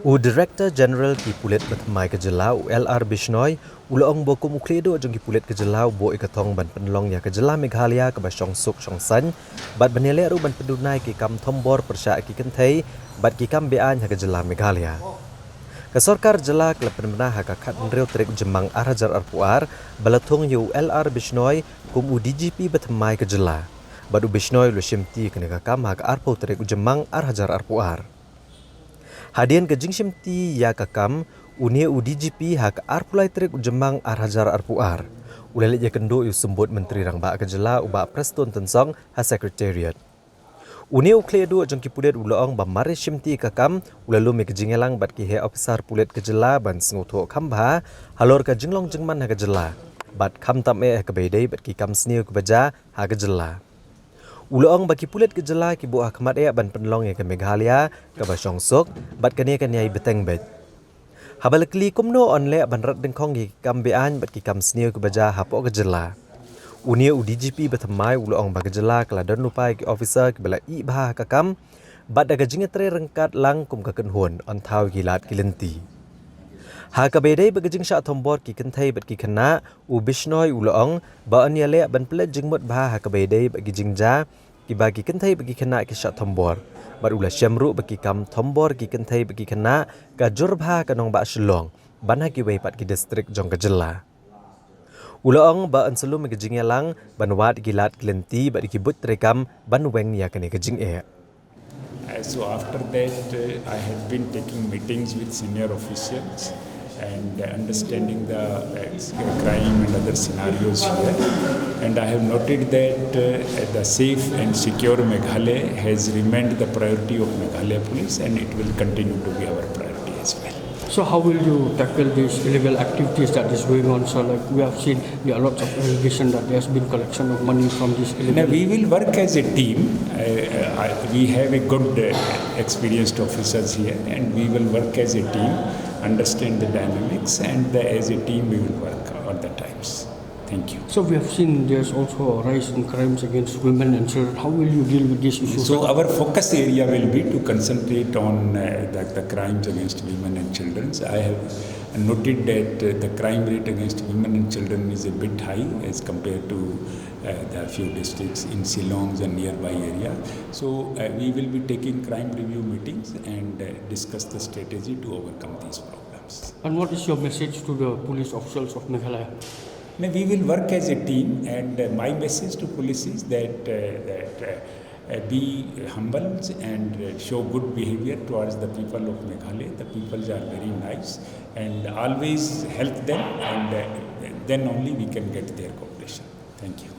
Director General ki Pulit Bertemai Kejelau LR Bishnoi ulaong bokum ukledo jong ki Pulit Kejelau bo ikatong ban penlong ya Kejelau Meghalaya ke Basong Suk Songsan bat benele ru ban pendunai ki kam Thombor persya ki kentai bat ki kam bean ya Kejelau Meghalaya. Kesorkar jela ke penmena haka kat nreu trik jemang Arhajar Arpuar balatung yu LR Bishnoi kum DGP Bertemai Kejelau. Badu Bishnoi lu shimti kena kam haka arpo trik jemang Arhajar Arpuar. Hadian ke jingshimti ya kakam unia DGP hak arpulai trik ujemang Arhajar Arpuar. Ulalik ya kendo yu sembut Menteri Rangba Kejela uba Preston Tensong ha Secretariat. Unia ukledo jengki pulet ulaong ba mari shimti kakam ulalu me kejingelang bat ki he officer pulet Kejela ban sengutu kamba halor ka jinglong jengman ha Kejela. Bat kam tame ke bedai bat ki kam sniu ke baja ha Kejela. Ulaong bagi pulit Kejela ki buah kemat ban penlong ya ke Meghalaya ke Basong Suk bat kania kaniai beteng bet. Habal kli kumno onle ban rat dengkong ki kambean bat ki kam sniu ke baja hapo Kejela. Unia DGP Bertemai ulaong bagi Kejela kala don lupai ki officer ke bala I bah kakam bat daga jingetre rengkat lang kum ka kenhun on thau gilat kilenti. Ha kabedai bagajing sya Thombor ki kentai bat ki kena Bishnoi ulaong ba aniale ban pelet jingmut bah ha kabedai bagi jingja ki bagi kentai bagi kena ki sya Thombor bat ula syamru bagi kam Thombor ki kentai bagi kena ka jurbha kanong ba Shillong ban ha ki wei pat ki distrik jong Kejela. Ulaong ba anselu magajing lang ban wat gilat klenti bat ki but rekam ban weng ya kene kajing So after that I had been taking meetings with senior officials and understanding the crime and other scenarios here. And I have noted that the safe and secure Meghalaya has remained the priority of Meghalaya Police, and it will continue to be our priority as well. So how will you tackle these illegal activities that is going on? So like we have seen there are lots of allegations that there has been collection of money from these illegal... Now we will work as a team. We have a good experienced officers here, and we will work as a team, understand the dynamics, and as a team we will work all the times. Thank you. So we have seen there's also a rise in crimes against women and children. How will you deal with these issues? So our focus area will be to concentrate on the crimes against women and children. I have noted that the crime rate against women and children is a bit high as compared to the few districts in Shillong and nearby area. So we will be taking crime review meetings and discuss the strategy to overcome these problems. And what is your message to the police officials of Meghalaya? We will work as a team, and my message to police is that be humble and show good behavior towards the people of Meghalaya. The people are very nice, and always help them, and then only we can get their cooperation. Thank you.